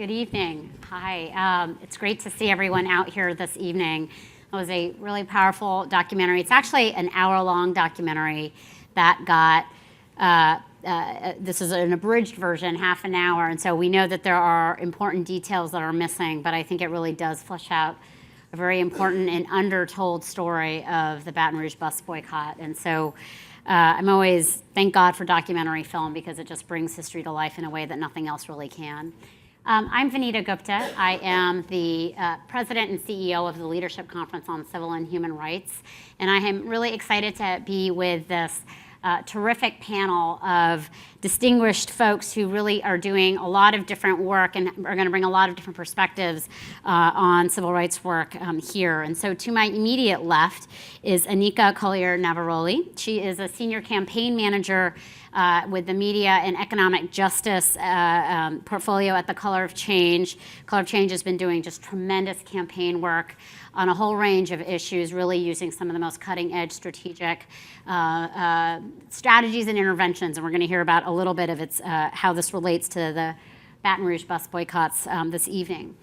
Good evening. Hi. It's great to see everyone out here this evening. It was a really powerful documentary. It's actually an hour-long documentary that got, this is an abridged version, half an hour, and so we know that there are important details that are missing, but I think it really does flesh out a very important and undertold story of the Baton Rouge bus boycott. And so I'm always, thank God for documentary film, because it just brings history to life in a way that nothing else really can. I'm Vanita Gupta. I am the president and CEO of the Leadership Conference on Civil and Human Rights, and I am really excited to be with this terrific panel of distinguished folks who really are doing a lot of different work and are going to bring a lot of different perspectives on civil rights work here. And so to my immediate left is Anika Collier-Navaroli. She is a senior campaign manager with the Media and Economic Justice portfolio at the Color of Change. Color of Change has been doing just tremendous campaign work on a whole range of issues, really using some of the most cutting-edge strategic strategies and interventions, and we're going to hear about a little bit of its how this relates to the Baton Rouge bus boycotts this evening.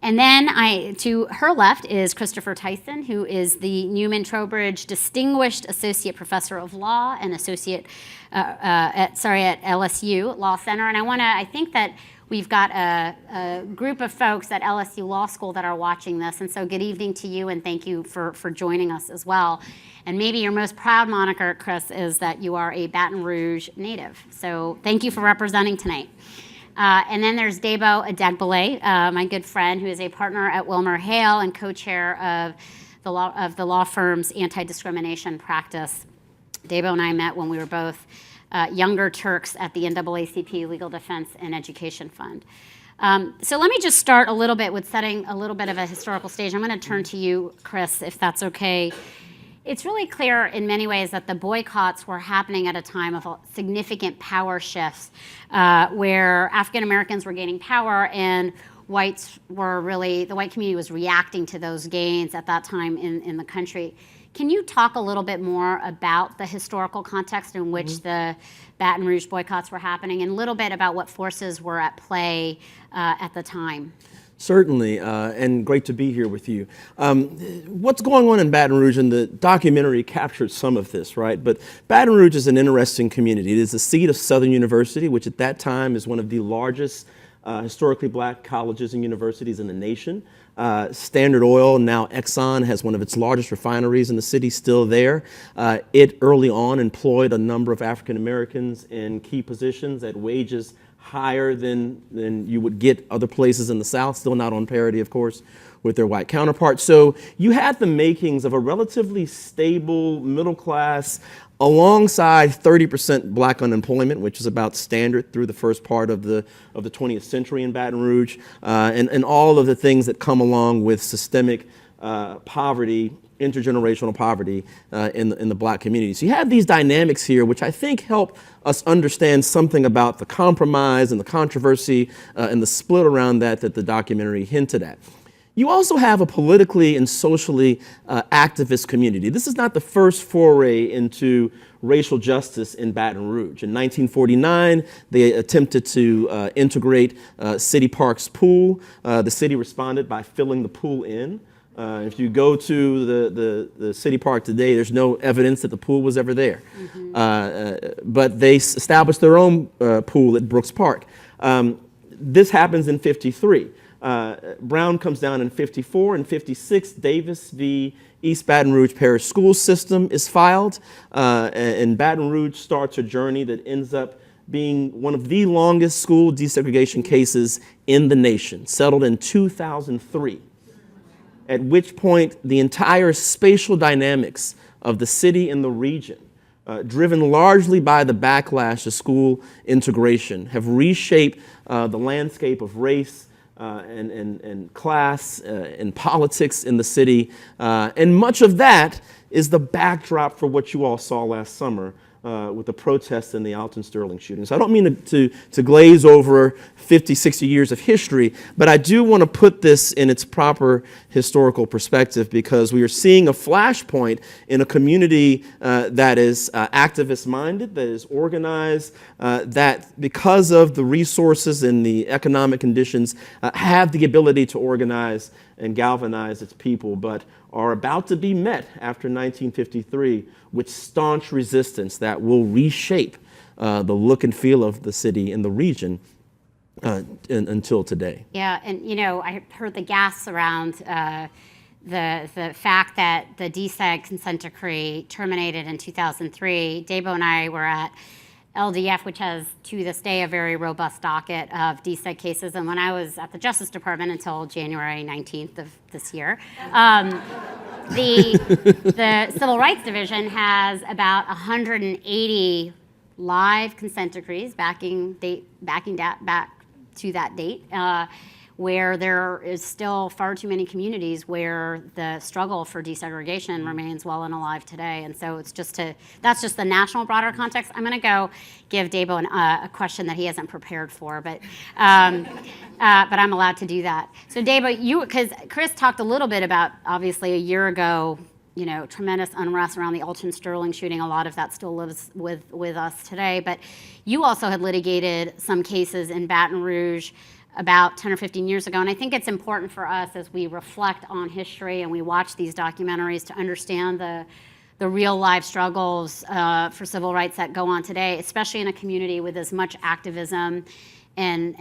And then to her left is Christopher Tyson, who is the Newman Trowbridge Distinguished Associate Professor of Law and Associate at LSU Law Center. And I think that we've got a group of folks at LSU Law School that are watching this, and so good evening to you, and thank you for joining us as well. And maybe your most proud moniker, Chris, is that you are a Baton Rouge native. So thank you for representing tonight. And then there's Debo Adegbile, my good friend, who is a partner at WilmerHale and co-chair of the law firm's anti-discrimination practice. Debo and I met when we were both younger Turks at the NAACP Legal Defense and Education Fund. So let me just start a little bit with setting a little bit of a historical stage. I'm going to turn to you, Chris, if that's okay. It's really clear in many ways that the boycotts were happening at a time of significant power shifts where African Americans were gaining power and whites were really, the white community was reacting to those gains at that time in the country. Can you talk a little bit more about the historical context in which the Baton Rouge boycotts were happening, and a little bit about what forces were at play at the time? Certainly, and great to be here with you. What's going on in Baton Rouge, and the documentary captured some of this, right? But Baton Rouge is an interesting community. It is the seat of Southern University, which at that time is one of the largest historically black colleges and universities in the nation. Standard Oil, now Exxon, has one of its largest refineries in the city still there. It early on employed a number of African Americans in key positions at wages higher than you would get other places in the South, still not on parity, of course, with their white counterparts. So you had the makings of a relatively stable middle class alongside 30% black unemployment, which is about standard through the first part of the 20th century in Baton Rouge, and all of the things that come along with systemic poverty, intergenerational poverty in the black community. So you have these dynamics here, which I think help us understand something about the compromise and the controversy and the split around that the documentary hinted at. You also have a politically and socially activist community. This is not the first foray into racial justice in Baton Rouge. In 1949, they attempted to integrate City Park's pool. The city responded by filling the pool in. If you go to the City Park today, there's no evidence that the pool was ever there. But they established their own pool at Brooks Park. This happens in '53. Brown comes down in '54. In '56, Davis v. East Baton Rouge Parish School System is filed, and Baton Rouge starts a journey that ends up being one of the longest school desegregation cases in the nation, settled in 2003, at which point the entire spatial dynamics of the city and the region, driven largely by the backlash to school integration, have reshaped the landscape of race, and class and politics in the city. And much of that is the backdrop for what you all saw last summer with the protests and the Alton Sterling shootings. I don't mean to glaze over 50, 60 years of history, but I do want to put this in its proper historical perspective, because we are seeing a flashpoint in a community that is activist-minded, that is organized, that because of the resources and the economic conditions have the ability to organize and galvanize its people, but are about to be met after 1953 with staunch resistance that will reshape the look and feel of the city and the region until today. Yeah, and I heard the gas around the fact that the DSEG consent decree terminated in 2003. Dabo and I were at LDF, which has to this day a very robust docket of DSEG cases. And when I was at the Justice Department until January 19th of this year, the Civil Rights Division has about 180 live consent decrees backing back to that date, where there is still far too many communities where the struggle for desegregation remains well and alive today. And so that's just the national broader context. I'm gonna go give Dabo a question that he hasn't prepared for, but I'm allowed to do that. So Dabo, because Chris talked a little bit about, obviously a year ago, tremendous unrest around the Alton Sterling shooting. A lot of that still lives with us today, but you also had litigated some cases in Baton Rouge about 10 or 15 years ago. And I think it's important for us as we reflect on history and we watch these documentaries to understand the real life struggles for civil rights that go on today, especially in a community with as much activism and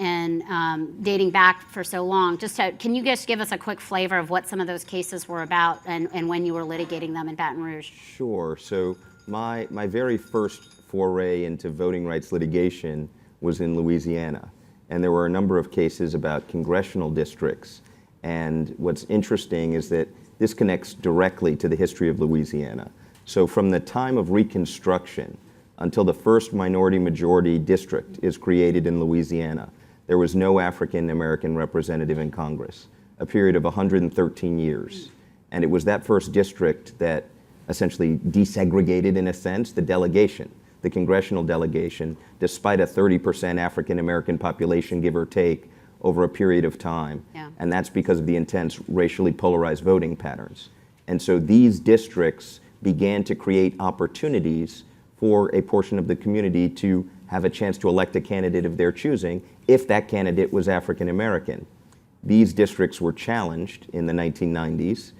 dating back for so long. Can you just give us a quick flavor of what some of those cases were about and when you were litigating them in Baton Rouge? Sure. So my very first foray into voting rights litigation was in Louisiana. And there were a number of cases about congressional districts. And what's interesting is that this connects directly to the history of Louisiana. So from the time of Reconstruction until the first minority-majority district is created in Louisiana, there was no African American representative in Congress, a period of 113 years. And it was that first district that essentially desegregated, in a sense, the delegation, the congressional delegation, despite a 30% African American population, give or take, over a period of time. Yeah. And that's because of the intense racially polarized voting patterns. And so these districts began to create opportunities for a portion of the community to have a chance to elect a candidate of their choosing if that candidate was African American. These districts were challenged in the 1990s.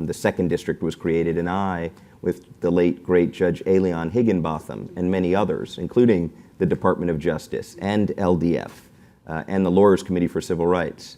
The second district was created, and I, with the late, great Judge Elion Higginbotham and many others, including the Department of Justice and LDF and the Lawyers Committee for Civil Rights,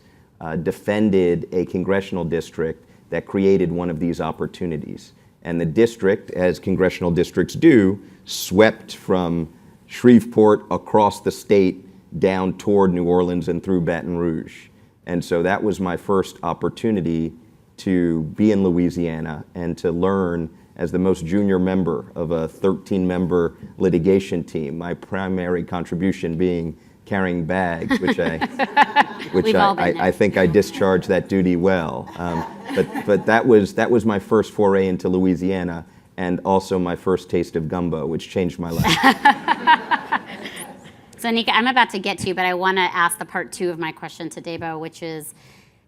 defended a congressional district that created one of these opportunities. And the district, as congressional districts do, swept from Shreveport across the state down toward New Orleans and through Baton Rouge. And so that was my first opportunity to be in Louisiana and to learn as the most junior member of a 13-member litigation team, my primary contribution being carrying bags, which I think I discharged that duty well. But that was my first foray into Louisiana, and also my first taste of gumbo, which changed my life. So Nika, I'm about to get to you, but I want to ask the part two of my question to Dabo, which is,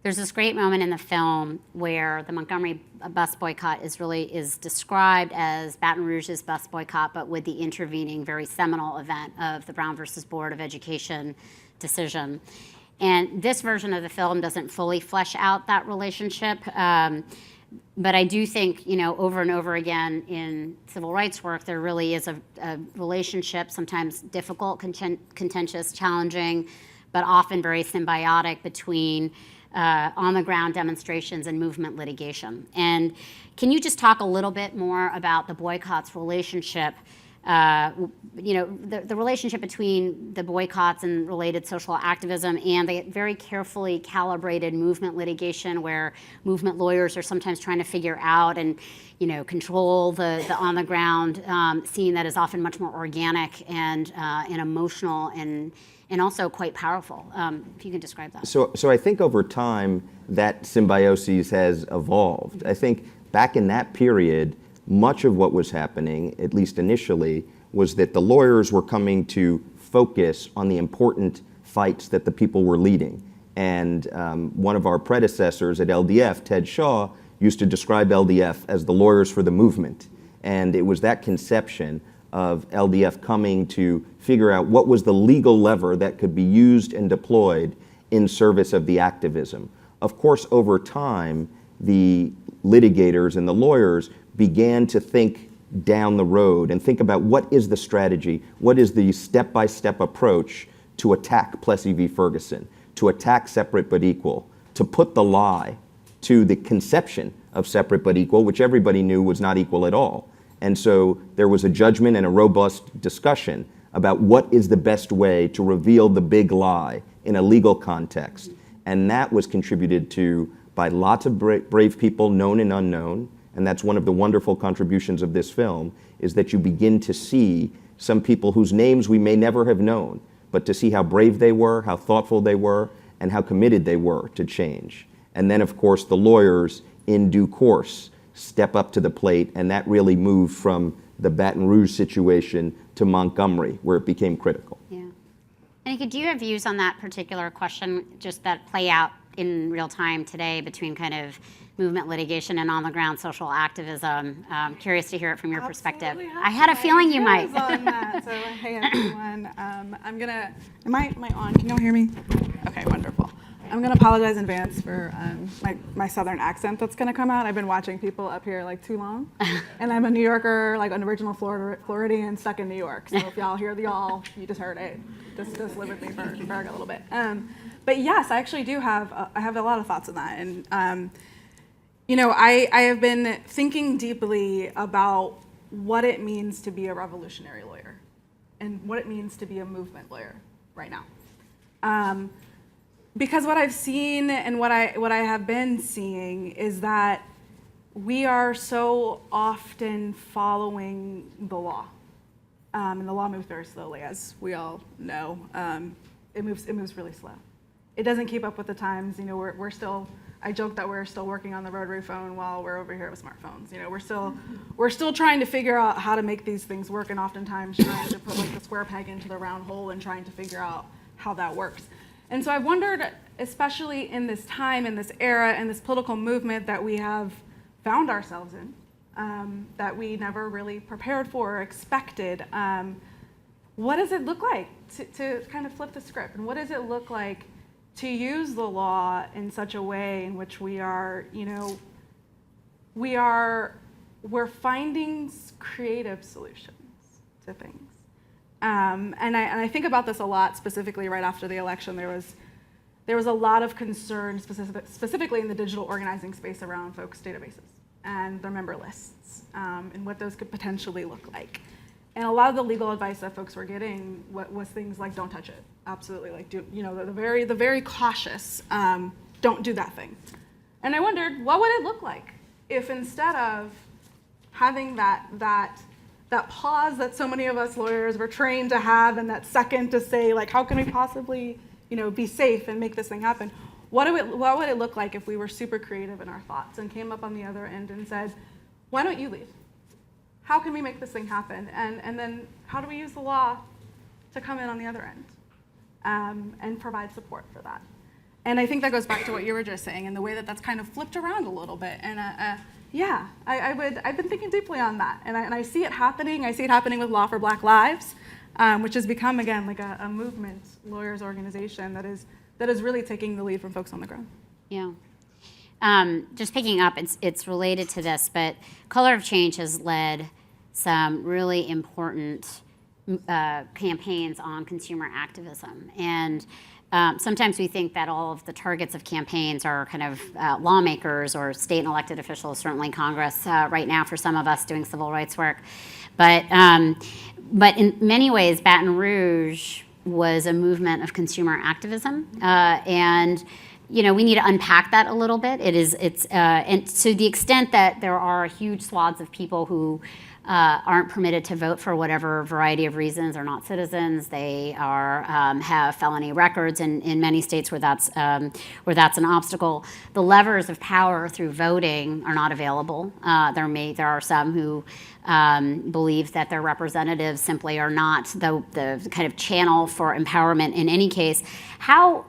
there's this great moment in the film where the Montgomery bus boycott is described as Baton Rouge's bus boycott, but with the intervening very seminal event of the Brown versus Board of Education decision. And this version of the film doesn't fully flesh out that relationship, but I do think, over and over again in civil rights work, there really is a relationship, sometimes difficult, contentious, challenging, but often very symbiotic between on-the-ground demonstrations and movement litigation. And can you just talk a little bit more about the boycotts relationship, the relationship between the boycotts and related social activism and the very carefully calibrated movement litigation where movement lawyers are sometimes trying to figure out and control the on-the-ground scene that is often much more organic and emotional and also quite powerful. If you can describe that. So I think over time that symbiosis has evolved. I think back in that period, much of what was happening, at least initially, was that the lawyers were coming to focus on the important fights that the people were leading. And one of our predecessors at LDF, Ted Shaw, used to describe LDF as the lawyers for the movement. And it was that conception of LDF coming to figure out what was the legal lever that could be used and deployed in service of the activism. Of course, over time, the litigators and the lawyers began to think down the road and think about what is the strategy, what is the step-by-step approach to attack Plessy v. Ferguson, to attack separate but equal, to put the lie to the conception of separate but equal, which everybody knew was not equal at all. And so there was a judgment and a robust discussion about what is the best way to reveal the big lie in a legal context. And that was contributed to by lots of brave people, known and unknown. And that's one of the wonderful contributions of this film, is that you begin to see some people whose names we may never have known, but to see how brave they were, how thoughtful they were, and how committed they were to change. And then, of course, the lawyers, in due course, step up to the plate, and that really moved from the Baton Rouge situation to Montgomery, where it became critical. Yeah. Annika, do you have views on that particular question, just that play out in real time today between kind of movement litigation and on-the-ground social activism? Curious to hear it from your perspective. I had a feeling you might. On that. So, hey everyone, I'm gonna. Am I on? Can y'all hear me? Okay, wonderful. I'm gonna apologize in advance for my southern accent that's gonna come out. I've been watching people up here like too long, and I'm a New Yorker, like an original Floridian stuck in New York. So if y'all hear the y'all, you just heard it. Just live with me for a little bit. But yes, I actually do have. I have a lot of thoughts on that, and you know, I have been thinking deeply about what it means to be a revolutionary lawyer, and what it means to be a movement lawyer right now. Because what I've seen and what I have been seeing is that we are so often following the law, and the law moves very slowly, as we all know. It moves really slow. It doesn't keep up with the times. You know, we're still. I joke that we're still working on the rotary phone while we're over here with smartphones. You know, we're still trying to figure out how to make these things work, and oftentimes trying to put like the square peg into the round hole and trying to figure out how that works. And so I wondered, especially in this time, in this era, in this political movement that we have found ourselves in, that we never really prepared for or expected, what does it look like to kind of flip the script? And what does it look like to use the law in such a way in which we are, you know, we're finding creative solutions to things. And I think about this a lot, specifically right after the election. There was a lot of concern, specifically in the digital organizing space, around folks' databases and their member lists, and what those could potentially look like. And a lot of the legal advice that folks were getting was things like, don't touch it. Absolutely, like, the very cautious, don't do that thing. And I wondered, what would it look like if instead of having that pause that so many of us lawyers were trained to have, and that second to say, like, how can we possibly, be safe and make this thing happen? What would it look like if we were super creative in our thoughts and came up on the other end and said, why don't you leave? How can we make this thing happen? And then how do we use the law to come in on the other end and provide support for that? And I think that goes back to what you were just saying, and the way that that's kind of flipped around a little bit. And I've been thinking deeply on that, and I see it happening. I see it happening with Law for Black Lives, which has become, again, like a movement, lawyers organization that is really taking the lead from folks on the ground. Yeah. Just picking up, it's related to this, but Color of Change has led some really important campaigns on consumer activism. And sometimes we think that all of the targets of campaigns are kind of lawmakers or state and elected officials, certainly Congress right now for some of us doing civil rights work. But in many ways, Baton Rouge was a movement of consumer activism. And we need to unpack that a little bit. And to the extent that there are huge swaths of people who aren't permitted to vote for whatever variety of reasons, are not citizens. They are have felony records in many states where that's an obstacle. The levers of power through voting are not available. There are some who believe that their representatives simply are not the kind of channel for empowerment in any case. How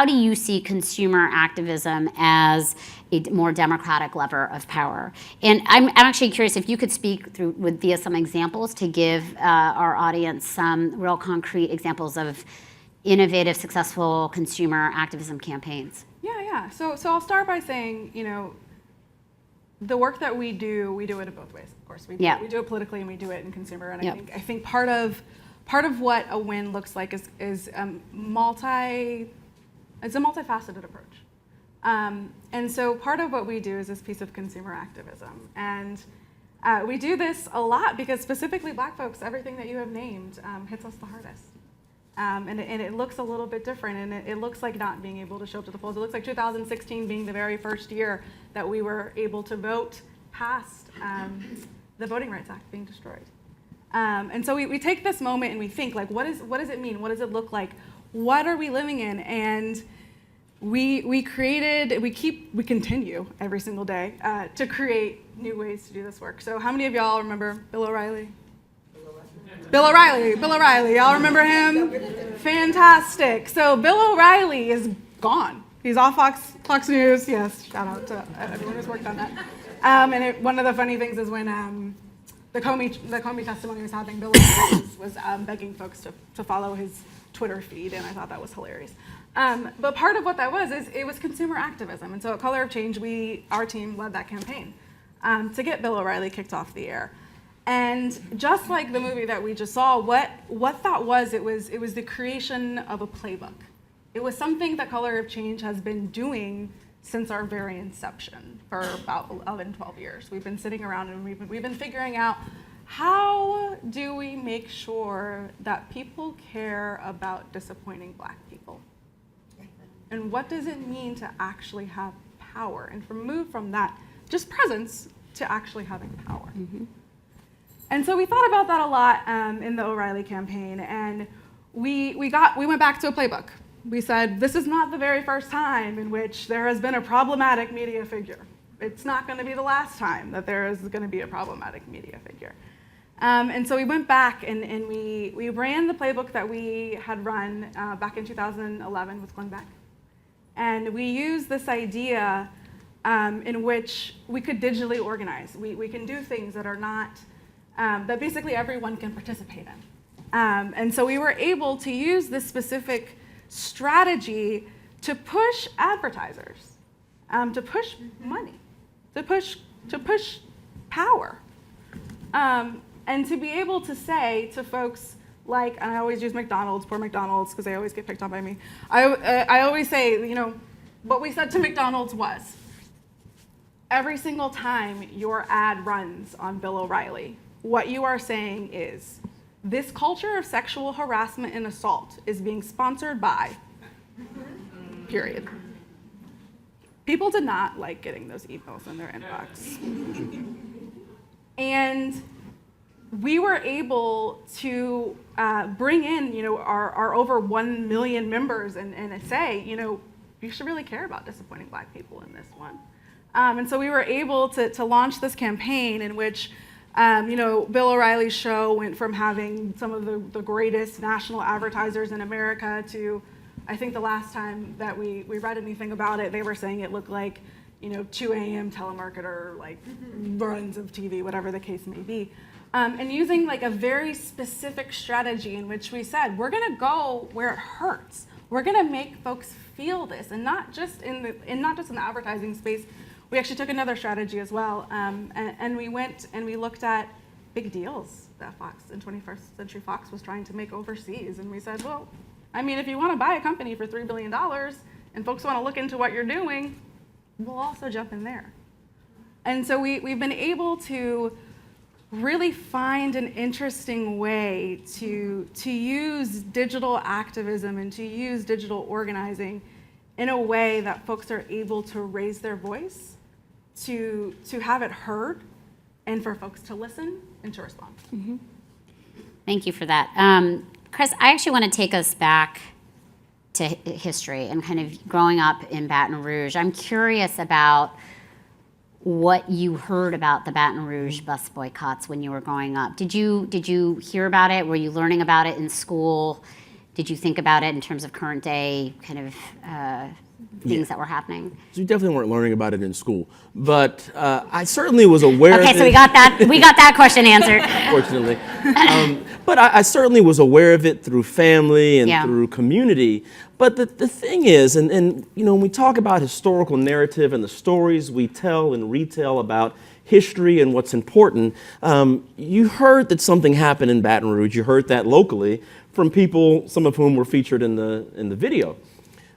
do you see consumer activism as a more democratic lever of power? And I'm actually curious if you could speak via some examples to give our audience some real concrete examples of innovative, successful consumer activism campaigns. Yeah. So I'll start by saying, the work that we do it in both ways. Of course, we do it politically and we do it in consumer. And I think part of what a win looks like is it's a multifaceted approach. And so part of what we do is this piece of consumer activism. And we do this a lot because specifically Black folks, everything that you have named hits us the hardest. And it looks a little bit different, and it looks like not being able to show up to the polls. It looks like 2016 being the very first year that we were able to vote past the Voting Rights Act being destroyed. And so we take this moment and we think, like, what does it mean? What does it look like? What are we living in? And we continue every single day to create new ways to do this work. So how many of y'all remember Bill O'Reilly? Bill O'Reilly, y'all remember him? Fantastic. So Bill O'Reilly is gone. He's off Fox News. Yes, shout out to everyone who's worked on that. And one of the funny things is when the Comey testimony was happening, Bill O'Reilly was begging folks to follow his Twitter feed, and I thought that was hilarious. But part of what that was is it was consumer activism. And so at Color of Change, our team led that campaign to get Bill O'Reilly kicked off the air. And just like the movie that we just saw, what that was, it was the creation of a playbook. It was something that Color of Change has been doing since our very inception for about 11, 12 years. We've been sitting around and we've been figuring out, how do we make sure that people care about disappointing Black people? And what does it mean to actually have power? And move from that just presence to actually having power. Mm-hmm. And so we thought about that a lot in the O'Reilly campaign, and we went back to a playbook. We said, this is not the very first time in which there has been a problematic media figure. It's not going to be the last time that there is going to be a problematic media figure. And so we went back and we ran the playbook that we had run back in 2011 with Glenn Beck. And we used this idea in which we could digitally organize. We can do things that are not, that basically everyone can participate in. And so we were able to use this specific strategy to push advertisers, to push money, to push power, and to be able to say to folks like, and I always use McDonald's, poor McDonald's, because they always get picked on by me. I always say, what we said to McDonald's was, every single time your ad runs on Bill O'Reilly, what you are saying is, this culture of sexual harassment and assault is being sponsored by, period. People did not like getting those emails in their inbox. And we were able to bring in, our over 1 million members and say, you should really care about disappointing Black people in this one. And so we were able to launch this campaign in which Bill O'Reilly's show went from having some of the greatest national advertisers in America to, I think the last time that we read anything about it, they were saying it looked like, 2 a.m. telemarketer, runs of TV, whatever the case may be. And using a very specific strategy in which we said, we're gonna go where it hurts. We're gonna make folks feel this, and not just in the advertising space. We actually took another strategy as well, and we went and we looked at big deals that Fox and 21st Century Fox was trying to make overseas. And we said, well, if you want to buy a company for $3 billion and folks want to look into what you're doing, we'll also jump in there. And so we've been able to really find an interesting way to use digital activism and to use digital organizing in a way that folks are able to raise their voice, to have it heard, and for folks to listen and to respond. Thank you for that. Chris, I actually want to take us back to history and kind of growing up in Baton Rouge. I'm curious about what you heard about the Baton Rouge bus boycotts when you were growing up. Did you hear about it? Were you learning about it in school? Did you think about it in terms of current day kind of things that were happening? So you definitely weren't learning about it in school, but I certainly was aware. Okay, so we got that question answered. Fortunately. But I certainly was aware of it through family and Yeah. through community. But the thing is, and you know, when we talk about historical narrative and the stories we tell and retell about history and what's important, you heard that something happened in Baton Rouge. You heard that locally from people, some of whom were featured in the video.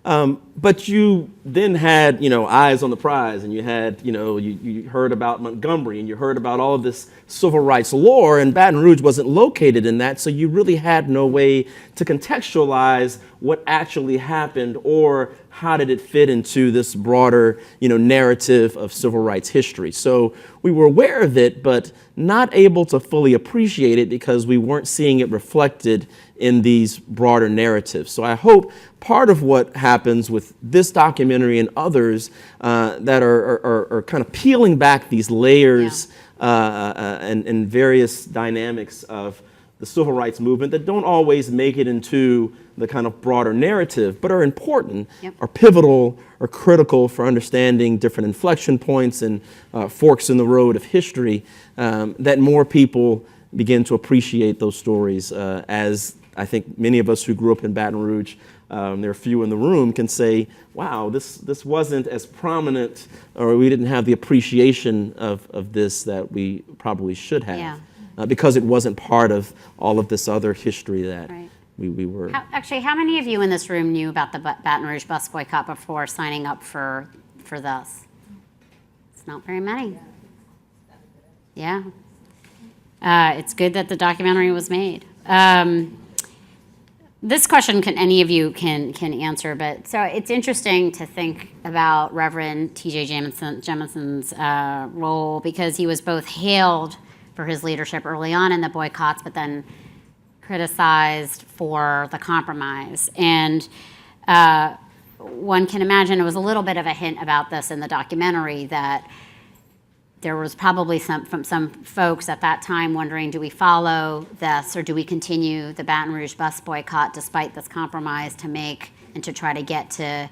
But you then had, you know, eyes on the prize, and you had, you know, you heard about Montgomery, and you heard about all of this civil rights lore, and Baton Rouge wasn't located in that, so you really had no way to contextualize what actually happened or how did it fit into this broader, you know, narrative of civil rights history. So we were aware of it, but not able to fully appreciate it because we weren't seeing it reflected in these broader narratives. So I hope part of what happens with this documentary and others that are kind of peeling back these layers and various dynamics of the civil rights movement that don't always make it into the kind of broader narrative, but are important, are pivotal, are critical for understanding different inflection points and forks in the road of history, that more people begin to appreciate those stories as I think many of us who grew up in Baton Rouge, there are few in the room, can say, wow, this wasn't as prominent, or we didn't have the appreciation of this that we probably should have, because it wasn't part of all of this other history that we were. How many of you in this room knew about the Baton Rouge bus boycott before signing up for this? It's not very many. Yeah. It's good that the documentary was made. This question any of you can answer, but so it's interesting to think about Reverend T.J. Jemison's role, because he was both hailed for his leadership early on in the boycotts, but then criticized for the compromise. And one can imagine it was a little bit of a hint about this in the documentary, that there was probably some folks at that time wondering, do we follow this or do we continue the Baton Rouge bus boycott despite this compromise to try to get to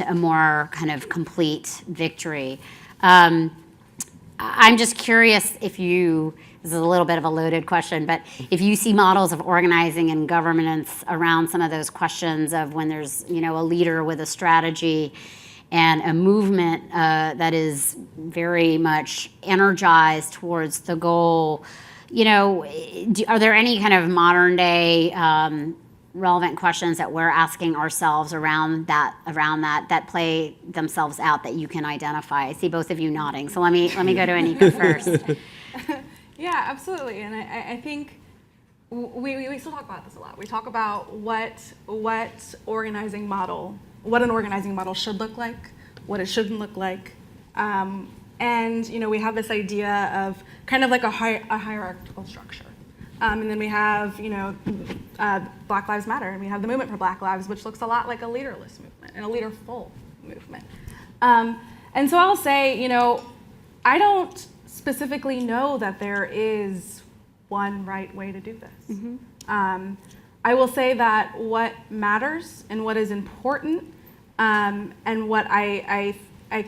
a more kind of complete victory? I'm just curious this is a little bit of a loaded question, but if you see models of organizing and governance around some of those questions of when there's, you know, a leader with a strategy and a movement that is very much energized towards the goal, you know, are there any kind of modern day relevant questions that we're asking ourselves around that play themselves out that you can identify? I see both of you nodding, so let me go to Anika first. Yeah, absolutely, and I think we still talk about this a lot. We talk about what an organizing model should look like, what it shouldn't look like, and you know, we have this idea of kind of like a hierarchical structure, and then we have, you know, Black Lives Matter, and we have the movement for Black Lives, which looks a lot like a leaderless movement and a leaderful movement. And so I'll say, you know, I don't specifically know that there is one right way to do this. Mm-hmm. I will say that what matters and what is important, and what I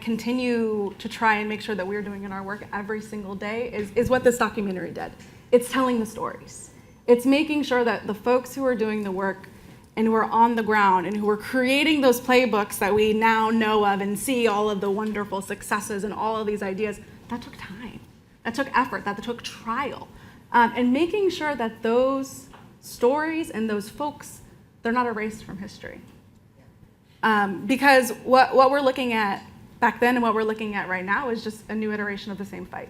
continue to try and make sure that we're doing in our work every single day is what this documentary did. It's telling the stories. It's making sure that the folks who are doing the work and who are on the ground and who are creating those playbooks that we now know of and see all of the wonderful successes and all of these ideas, that took time, that took effort, that took trial. And making sure that those stories and those folks, they're not erased from history. Because what we're looking at back then and what we're looking at right now is just a new iteration of the same fight.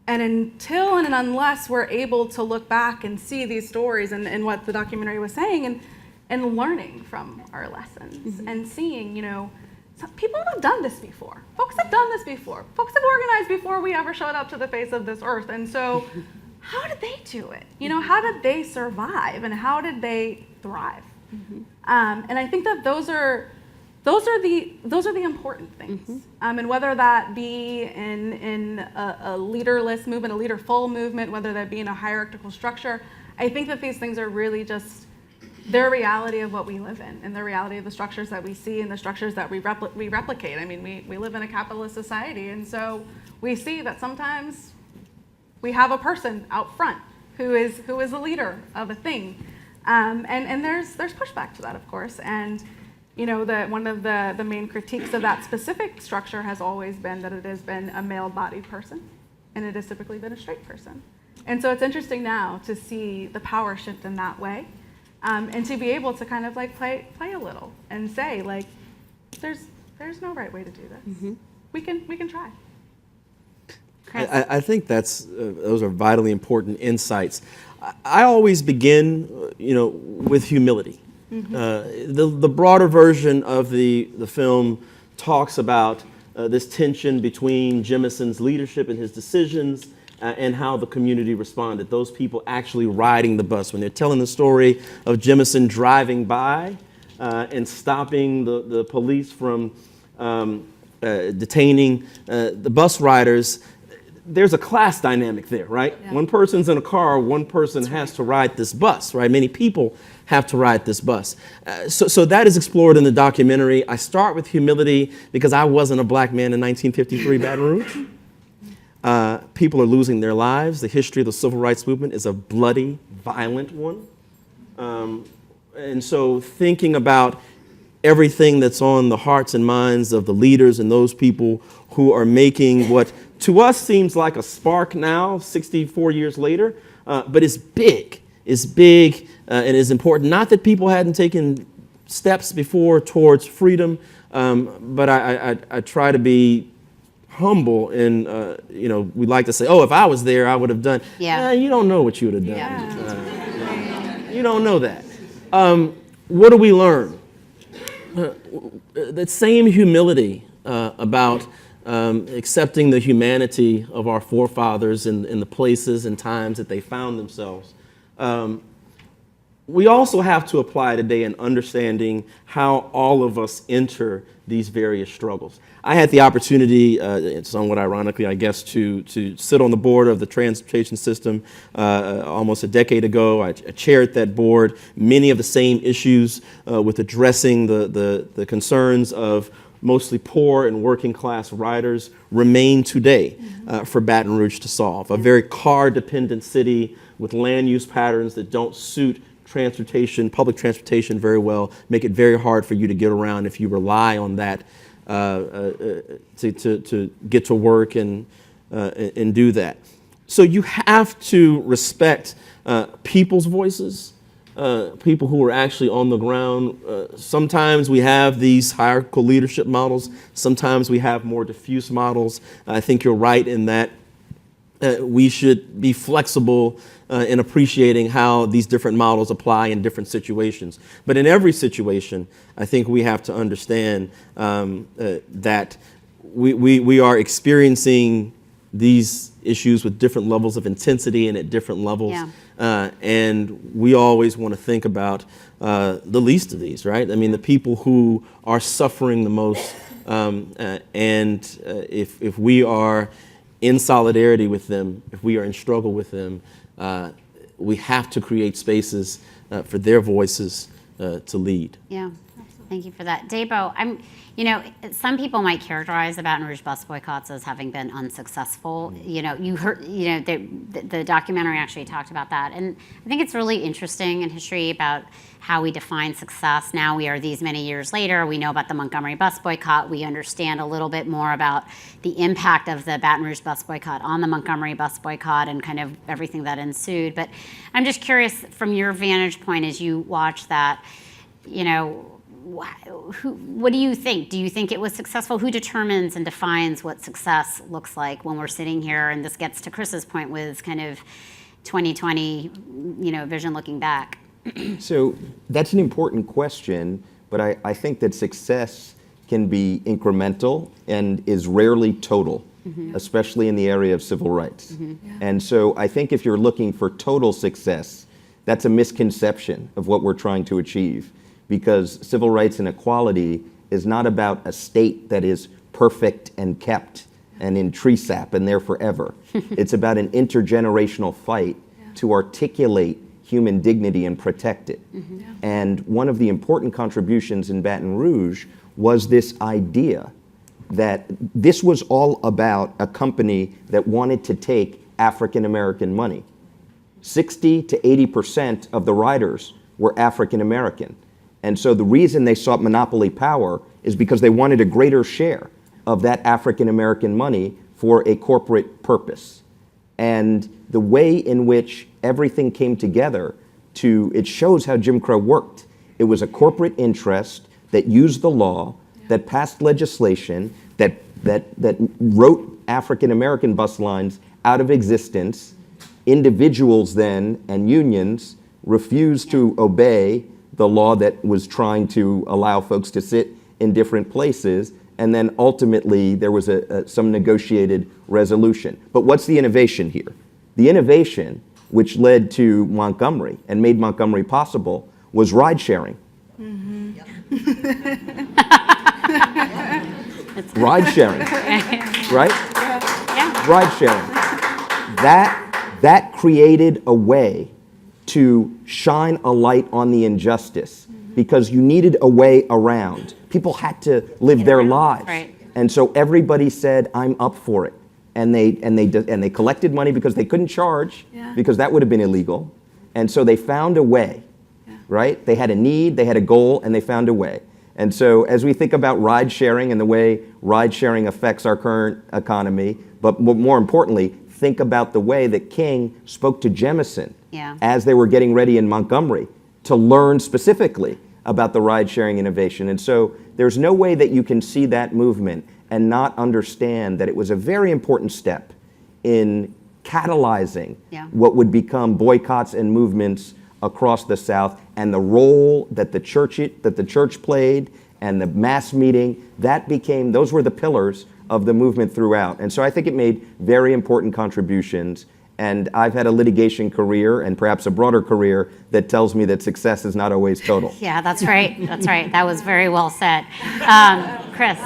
And until and unless we're able to look back and see these stories and what the documentary was saying and learning from our lessons, mm-hmm. and seeing, you know, people have done this before. Folks have done this before. Folks have organized before we ever showed up to the face of this earth. And so how did they do it? How did they survive and how did they thrive? And I think that those are the important things. And whether that be in a leaderless movement, a leaderful movement, whether that be in a hierarchical structure, I think that these things are really just their reality of what we live in and the reality of the structures that we see and the structures that we replicate. I mean, we live in a capitalist society, and so we see that sometimes we have a person out front who is a leader of a thing. And there's pushback to that, of course. And one of the main critiques of that specific structure has always been that it has been a male-bodied person, and it has typically been a straight person. And so it's interesting now to see the power shift in that way, and to be able to kind of like play a little and say like, there's no right way to do this. We can try. I think those are vitally important insights. I always begin, with humility. The broader version of the film talks about this tension between Jemison's leadership and his decisions and how the community responded. Those people actually riding the bus. When they're telling the story of Jemison driving by and stopping the police from detaining the bus riders, there's a class dynamic there, right? Yeah. One person's in a car, one person has to ride this bus, right? Many people have to ride this bus. So that is explored in the documentary. I start with humility because I wasn't a black man in 1953 Baton Rouge. People are losing their lives. The history of the civil rights movement is a bloody, violent one. And so thinking about everything that's on the hearts and minds of the leaders and those people who are making what to us seems like a spark now, 64 years later, but it's big. It's big and is important. Not that people hadn't taken steps before towards freedom, but I try to be humble and, we like to say, oh, if I was there, I would have done. Yeah. You don't know what you would have done. Yeah. You don't know that. What do we learn? That same humility about accepting the humanity of our forefathers in the places and times that they found themselves. We also have to apply today in understanding how all of us enter these various struggles. I had the opportunity, somewhat ironically, I guess, to sit on the board of the transportation system almost a decade ago. I chaired that board. Many of the same issues with addressing the concerns of mostly poor and working class riders remain today for Baton Rouge to solve. A very car-dependent city with land use patterns that don't suit public transportation very well, make it very hard for you to get around if you rely on that to get to work and do that. So you have to respect people's voices, people who are actually on the ground. Sometimes we have these hierarchical leadership models. Sometimes we have more diffuse models. I think you're right in that we should be flexible in appreciating how these different models apply in different situations. But in every situation, I think we have to understand that we are experiencing these issues with different levels of intensity and at different levels. Yeah. And we always want to think about the least of these, right? I mean, the people who are suffering the most. And if we are in solidarity with them, if we are in struggle with them, we have to create spaces for their voices to lead. Yeah, thank you for that. Debo, some people might characterize the Baton Rouge bus boycotts as having been unsuccessful. You heard, the documentary actually talked about that. And I think it's really interesting in history about how we define success. Now we are these many years later. We know about the Montgomery bus boycott. We understand a little bit more about the impact of the Baton Rouge bus boycott on the Montgomery bus boycott and kind of everything that ensued. But I'm just curious from your vantage point as you watch that, what do you think? Do you think it was successful? Who determines and defines what success looks like when we're sitting here? And this gets to Chris's point with kind of 2020, vision looking back. So that's an important question, but I think that success can be incremental and is rarely total, especially in the area of civil rights. And so I think if you're looking for total success, that's a misconception of what we're trying to achieve, because civil rights and equality is not about a state that is perfect and kept and in tree sap and there forever. It's about an intergenerational fight to articulate human dignity and protect it. And one of the important contributions in Baton Rouge was this idea that this was all about a company that wanted to take African American money. 60 to 80% of the riders were African American. And so the reason they sought monopoly power is because they wanted a greater share of that African American money for a corporate purpose. And the way in which everything came together it shows how Jim Crow worked. It was a corporate interest that used the law, that passed legislation, that wrote African American bus lines out of existence. Individuals then and unions refused to obey the law that was trying to allow folks to sit in different places, and then ultimately there was some negotiated resolution. But what's the innovation here? The innovation, which led to Montgomery and made Montgomery possible, was ride sharing. Ride sharing, right? Yeah. Ride sharing. That created a way to shine a light on the injustice, because you needed a way around. People had to live their lives. Right. And so everybody said, I'm up for it. And they collected money because they couldn't charge, because that would have been illegal. And so they found a way, right? They had a need, they had a goal, and they found a way. And so as we think about ride sharing and the way ride sharing affects our current economy, but more importantly, think about the way that King spoke to Jemison as they were getting ready in Montgomery to learn specifically about the ride sharing innovation. And so there's no way that you can see that movement and not understand that it was a very important step in catalyzing what would become boycotts and movements across the South, and the role that the church played and the mass meeting, those were the pillars of the movement throughout. And so I think it made very important contributions. And I've had a litigation career and perhaps a broader career that tells me that success is not always total. Yeah, that's right. That's right. That was very well said. Chris.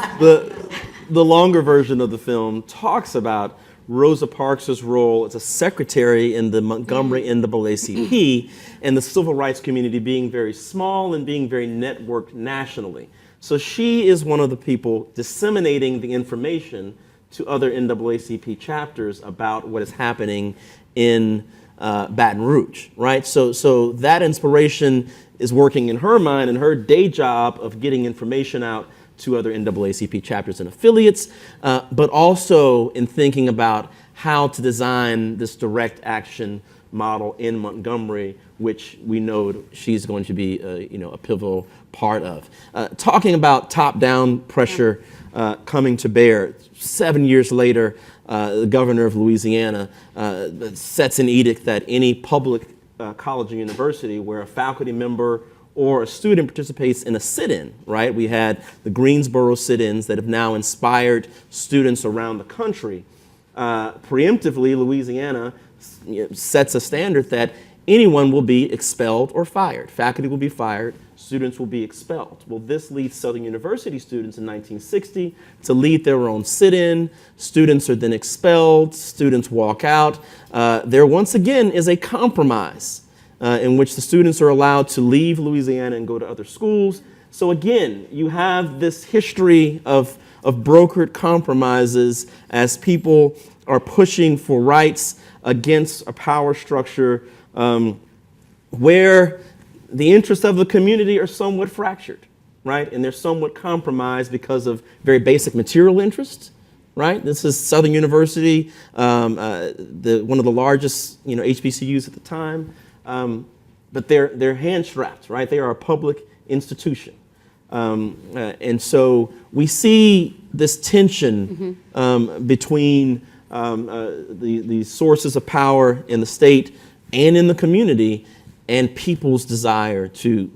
The longer version of the film talks about Rosa Parks' role as a secretary in the Montgomery NAACP and the civil rights community being very small and being very networked nationally. So she is one of the people disseminating the information to other NAACP chapters about what is happening in Baton Rouge, right? So that inspiration is working in her mind and her day job of getting information out to other NAACP chapters and affiliates, but also in thinking about how to design this direct action model in Montgomery, which we know she's going to be a pivotal part of. Talking about top-down pressure coming to bear, 7 years later, the governor of Louisiana sets an edict that any public college or university where a faculty member or a student participates in a sit-in, right? We had the Greensboro sit-ins that have now inspired students around the country. Preemptively, Louisiana sets a standard that anyone will be expelled or fired. Faculty will be fired, students will be expelled. Well, this leads Southern University students in 1960 to lead their own sit-in. Students are then expelled, students walk out. There once again is a compromise in which the students are allowed to leave Louisiana and go to other schools. So again, you have this history of brokered compromises as people are pushing for rights against a power structure where the interests of the community are somewhat fractured, right? And they're somewhat compromised because of very basic material interests, right? This is Southern University, one of the largest HBCUs at the time. But they're hand-strapped, right? They are a public institution. And so we see this tension between the sources of power in the state and in the community, and people's desire to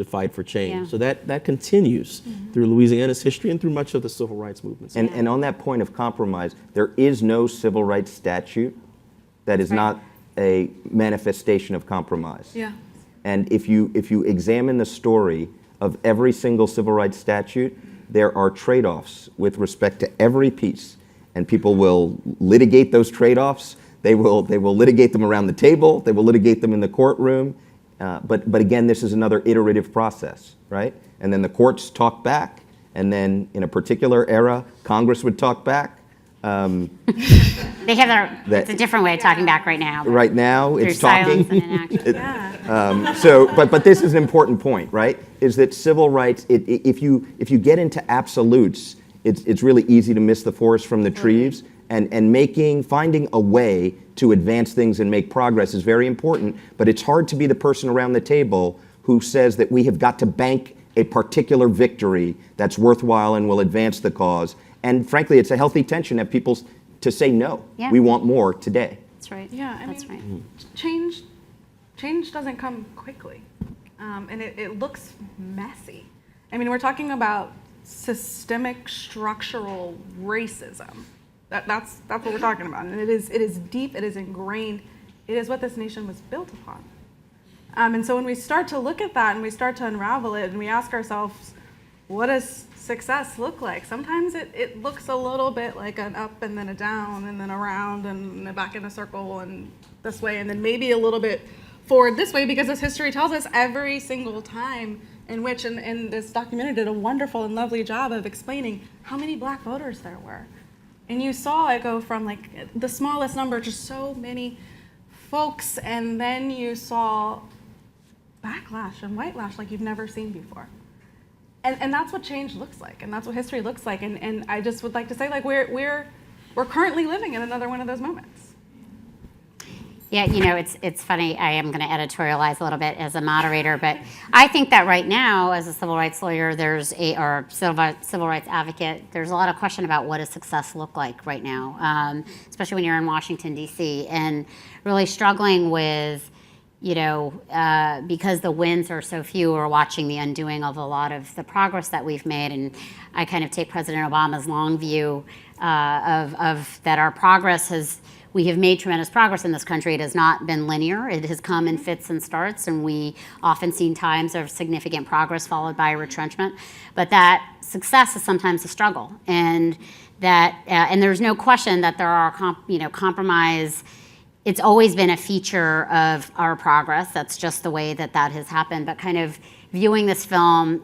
fight for change. Yeah. So that continues through Louisiana's history and through much of the civil rights movement. And on that point of compromise, there is no civil rights statute that is Right. not a manifestation of compromise. Yeah. And if you examine the story of every single civil rights statute, there are trade-offs with respect to every piece. And people will litigate those trade-offs. They will litigate them around the table. They will litigate them in the courtroom. But again, this is another iterative process, right? And then the courts talk back. And then in a particular era, Congress would talk back. They have it's a different way of talking back right now. Right now, Through it's talking. silence and inaction. Yeah. But this is an important point, right? Is that civil rights, if you get into absolutes, it's really easy to miss the forest from the trees. And finding a way to advance things and make progress is very important, but it's hard to be the person around the table who says that we have got to bank a particular victory that's worthwhile and will advance the cause. And frankly, it's a healthy tension of people to say no. Yeah. We want more today. That's right. Yeah, I That's mean, right. change doesn't come quickly, and it looks messy. I mean, we're talking about systemic structural racism. That's what we're talking about, and it is deep, it is ingrained, it is what this nation was built upon. And so when we start to look at that and we start to unravel it and we ask ourselves, what does success look like? Sometimes it looks a little bit like an up and then a down and then around and then back in a circle and this way and then maybe a little bit forward this way, because as history tells us, every single time in which, and this documentary did a wonderful and lovely job of explaining how many black voters there were. And you saw it go from like the smallest number to so many folks, and then you saw backlash and whitelash like you've never seen before. And that's what change looks like, and that's what history looks like. And I just would like to say, like, we're currently living in another one of those moments. Yeah, you know, it's funny. I am going to editorialize a little bit as a moderator, but I think that right now, as a civil rights lawyer, or civil rights advocate, there's a lot of question about what does success look like right now, especially when you're in Washington, D.C., and really struggling with, you know, because the wins are so few, we're watching the undoing of a lot of the progress that we've made. And I kind of take President Obama's long view of that our progress we have made tremendous progress in this country. It has not been linear. It has come in fits and starts, and we often see times of significant progress followed by retrenchment. But that success is sometimes a struggle, and there's no question that there are compromise. It's always been a feature of our progress. That's just the way that has happened. But kind of viewing this film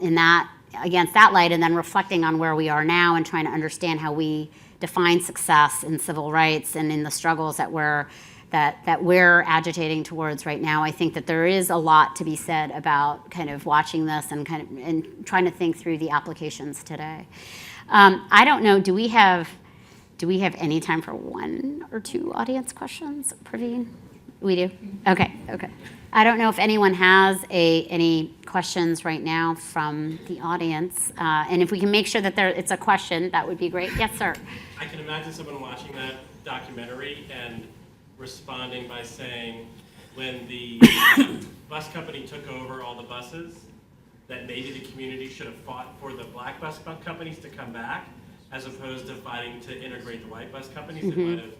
against that light, and then reflecting on where we are now and trying to understand how we define success in civil rights and in the struggles that we're agitating towards right now. I think that there is a lot to be said about kind of watching this and and trying to think through the applications today. I don't know. Do we have any time for one or two audience questions, Praveen? We do? Okay. I don't know if anyone has any questions right now from the audience. And if we can make sure that it's a question, that would be great. Yes, sir. I can imagine someone watching that documentary and responding by saying, when the bus company took over all the buses, that maybe the community should have fought for the black bus companies to come back, as opposed to fighting to integrate the white bus companies. It might have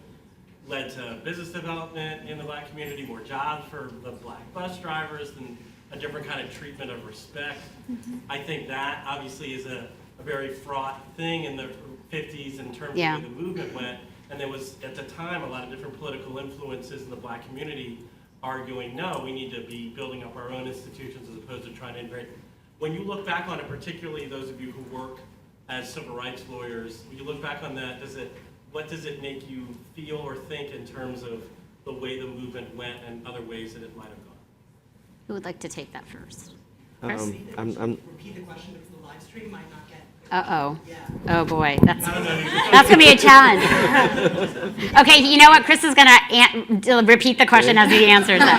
led to business development in the black community, more jobs for the black bus drivers, and a different kind of treatment of respect. I think that obviously is a very fraught thing in the 50s in terms of where the movement went. And there was, at the time, a lot of different political influences in the black community arguing, no, we need to be building up our own institutions as opposed to trying to integrate. When you look back on it, particularly those of you who work as civil rights lawyers, when you look back on that, what does it make you feel or think in terms of the way the movement went and other ways that it might have gone? Who would like to take that first? Repeat the question because the live stream might not get. Uh-oh. Yeah. Oh, boy. That's going to be a challenge. Okay, you know what? Chris is going to repeat the question as he answers it.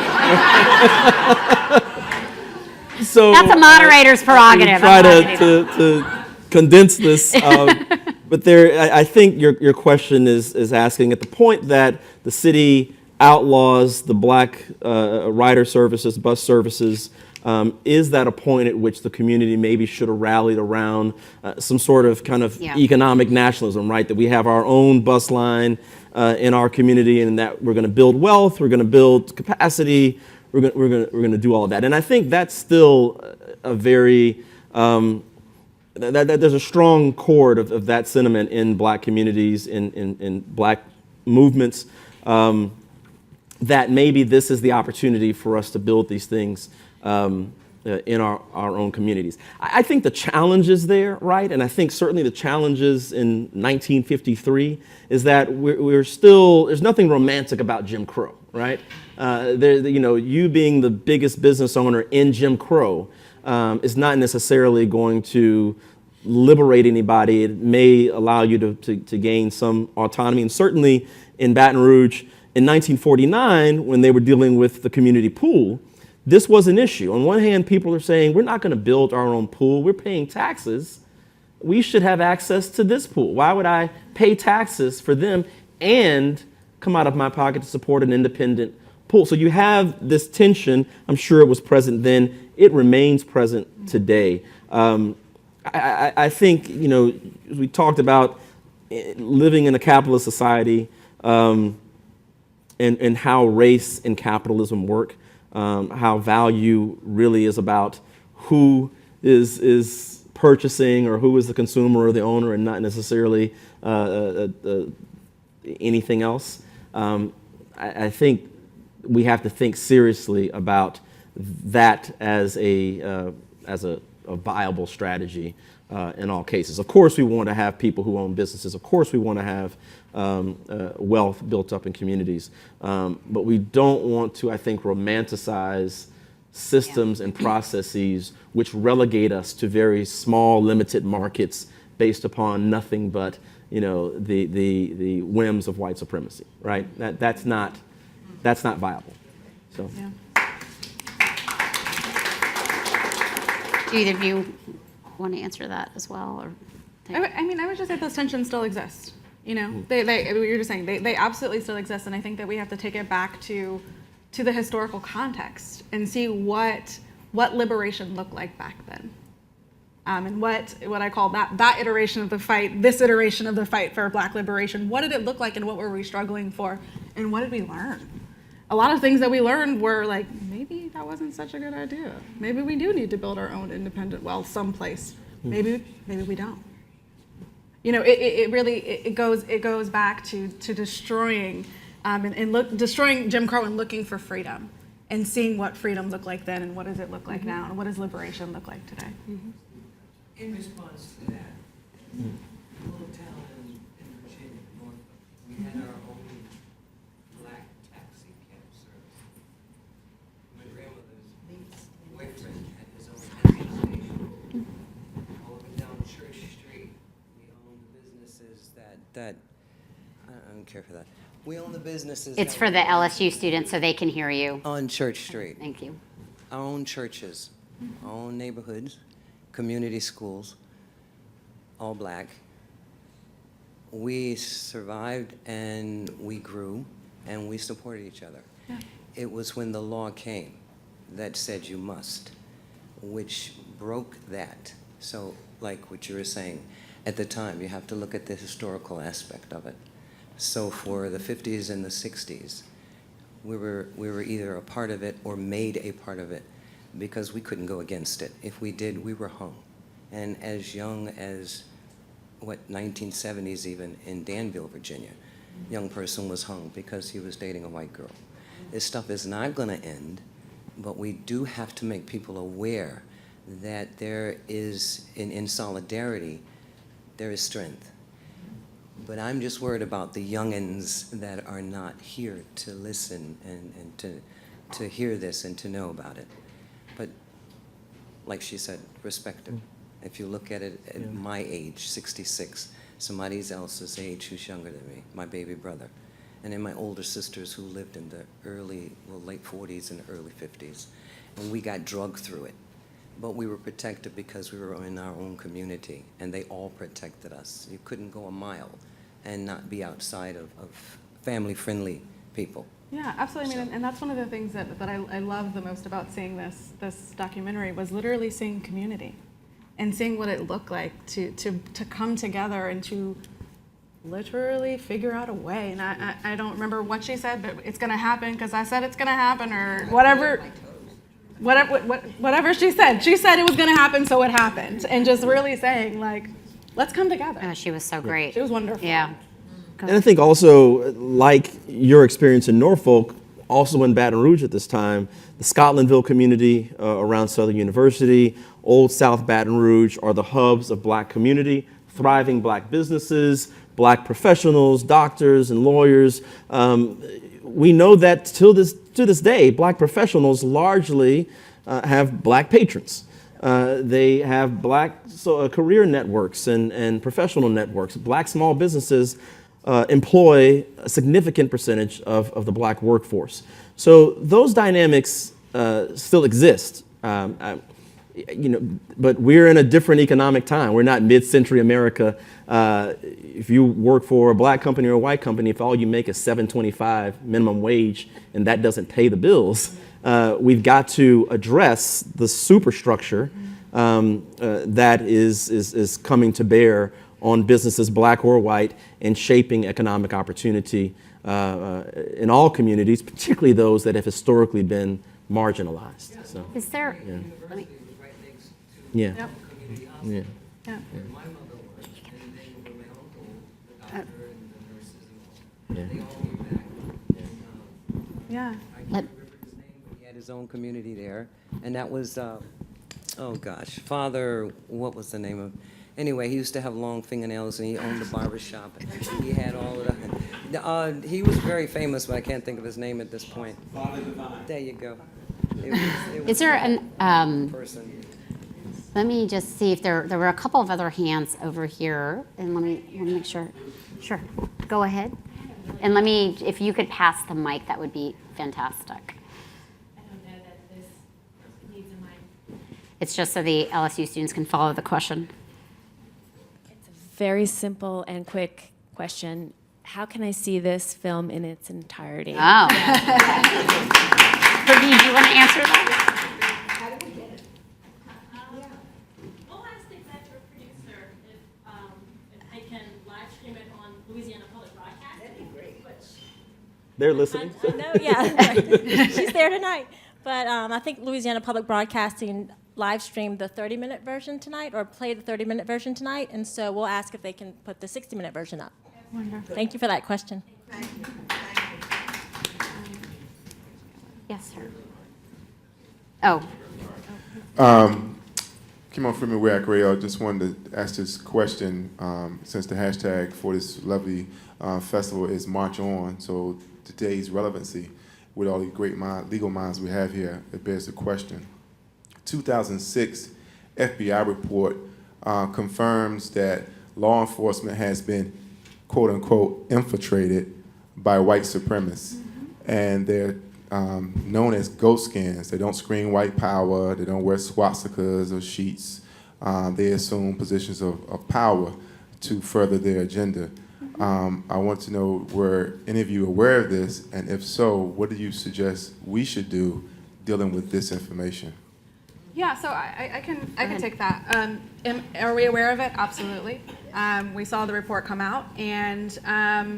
So that's a moderator's prerogative. Try to condense this. But I think your question is asking at the point that the city outlaws the black rider services, bus services, is that a point at which the community maybe should have rallied around some sort of kind of economic nationalism, right? That we have our own bus line in our community, and that we're going to build wealth, we're going to build capacity, we're going to do all of that. And I think that's still a very there's a strong chord of that sentiment in black communities, in black movements, that maybe this is the opportunity for us to build these things in our own communities. I think the challenge is there, right? And I think certainly the challenges in 1953 is that we're still, there's nothing romantic about Jim Crow, right? You being the biggest business owner in Jim Crow is not necessarily going to liberate anybody. It may allow you to gain some autonomy. And certainly in Baton Rouge in 1949, when they were dealing with the community pool, this was an issue. On one hand, people are saying, we're not going to build our own pool. We're paying taxes. We should have access to this pool. Why would I pay taxes for them and come out of my pocket to support an independent pool? So you have this tension. I'm sure it was present then. It remains present today. I think, as we talked about living in a capitalist society and how race and capitalism work, how value really is about who is purchasing or who is the consumer or the owner and not necessarily anything else. I think we have to think seriously about that as a viable strategy in all cases. Of course, we want to have people who own businesses. Of course, we want to have wealth built up in communities. But we don't want to, I think, romanticize systems and processes which relegate us to very small, limited markets based upon nothing but, the whims of white supremacy, right? That's not viable. So. Yeah. Do either of you want to answer that as well? Or I would just say those tensions still exist. You're just saying they absolutely still exist, and I think that we have to take it back to the historical context and see what liberation looked like back then, and what I call that iteration of the fight, this iteration of the fight for Black liberation. What did it look like, and what were we struggling for, and what did we learn? A lot of things that we learned were like, maybe that wasn't such a good idea. Maybe we do need to build our own independent wealth someplace. Maybe we don't. It really goes back to destroying destroying Jim Crow and looking for freedom and seeing what freedom looked like then and what does it look like now and what does liberation look like today. In response to that, a little town in Virginia, Norfolk, we had our own black taxi cab service. My grandmother's boyfriend had his own taxi station. All up and down Church Street, we owned businesses that I don't care for that. We own the businesses. it's for the LSU students so they can hear you. on Church Street. Thank you. Our own churches, our own neighborhoods, community schools, all black. We survived and we grew and we supported each other. Yeah. It was when the law came that said you must, which broke that. So like what you were saying, at the time, you have to look at the historical aspect of it. So for the 50s and the 60s, we were either a part of it or made a part of it because we couldn't go against it. If we did, we were hung. And as young as, 1970s even, in Danville, Virginia, a young person was hung because he was dating a white girl. This stuff is not gonna end, but we do have to make people aware that there is, in solidarity, there is strength. But I'm just worried about the youngins that are not here to listen and to hear this and to know about it. But like she said, respect it. If you look at it at my age, 66, somebody else's age who's younger than me, my baby brother, and then my older sisters who lived in the late 40s and early 50s, and we got drugged through it. But we were protected because we were in our own community, and they all protected us. You couldn't go a mile and not be outside of family-friendly people. Yeah, absolutely. I mean, and that's one of the things that I love the most about seeing this documentary was literally seeing community and seeing what it looked like to come together and to literally figure out a way. And I don't remember what she said, but it's going to happen because I said it's going to happen, or whatever she said. She said it was going to happen, so it happened. And just really saying, like, let's come together. Oh, she was so great. She was wonderful. Yeah. And I think also, like your experience in Norfolk, also in Baton Rouge at this time, the Scotlandville community around Southern University, Old South Baton Rouge are the hubs of black community, thriving black businesses, black professionals, doctors and lawyers. We know that to this day, black professionals largely have black patrons. They have black career networks and professional networks. Black small businesses employ a significant percentage of the black workforce. So those dynamics still exist. But we're in a different economic time. We're not mid-century America. If you work for a black company or a white company, if all you make is $7.25 minimum wage and that doesn't pay the bills, we've got to address the superstructure that is coming to bear on businesses, black or white, and shaping economic opportunity in all communities, particularly those that have historically been marginalized. So, Is there? yeah. Let me, Yeah. Yep. Yeah. Yeah. My mother was, and then with my uncle, the doctor and the nurses and all. Yeah. They all came back. And, Yeah. I can't remember his name, but he had his own community there. And that was, oh gosh, Father, what was the name of? Anyway, he used to have long fingernails and he owned a barber shop. And he had all of the, he was very famous, but I can't think of his name at this point. Father Divine. There you go. It was is there an? person. Let me just see if there were a couple of other hands over here, and let me make sure. Sure, go ahead. And if you could pass the mic, that would be fantastic. I don't know that this needs a mic. It's just so the LSU students can follow the question. It's a very simple and quick question. How can I see this film in its entirety? Oh. Brittany, do you want to answer that? We'll ask the executive producer if I can live stream it on Louisiana Public Broadcast. That'd be great. They're listening. I know, yeah. She's there tonight. But I think Louisiana Public Broadcasting live streamed the 30-minute version tonight, or played the 30-minute version tonight, and so we'll ask if they can put the 60-minute version up. Wonderful. Thank you for that question. Yes, sir. Oh, Kimon Freeman, React Radio. Just wanted to ask this question since the hashtag for this lovely festival is March On. So today's relevancy with all the great legal minds we have here, it bears the question. 2006 FBI report confirms that law enforcement has been, quote unquote, infiltrated by white supremacists. And they're known as ghost skins. They don't scream white power. They don't wear swastikas or sheets. They assume positions of power to further their agenda. I want to know, were any of you aware of this? And if so, what do you suggest we should do dealing with this information? Yeah, so I can take that. Are we aware of it? Absolutely. We saw the report come out, and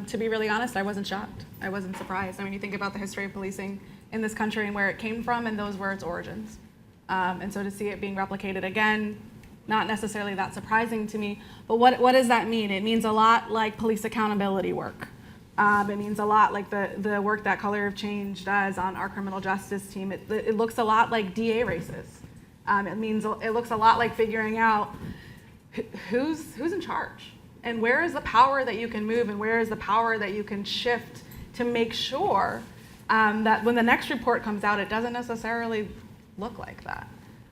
to be really honest, I wasn't shocked. I wasn't surprised. I mean, you think about the history of policing in this country and where it came from, and those were its origins. And so to see it being replicated again, not necessarily that surprising to me. But what does that mean? It means a lot like police accountability work. It means a lot like the work that Color of Change does on our criminal justice team. It looks a lot like DA races. It looks a lot like figuring out who's in charge and where is the power that you can move and where is the power that you can shift to make sure that when the next report comes out, it doesn't necessarily look like that.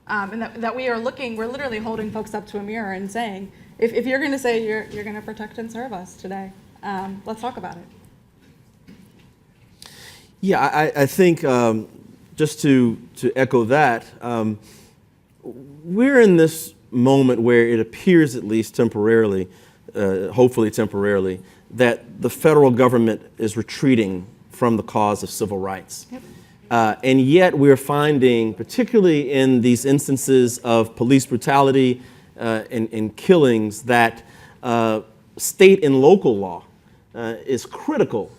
And that we're literally holding folks up to a mirror and saying, if you're going to say you're going to protect and serve us today, let's talk about it. Yeah, I think just to echo that, we're in this moment where it appears, at least temporarily, hopefully temporarily, that the federal government is retreating from the cause of civil rights. And yet we're finding, particularly in these instances of police brutality and killings, that state and local law is critical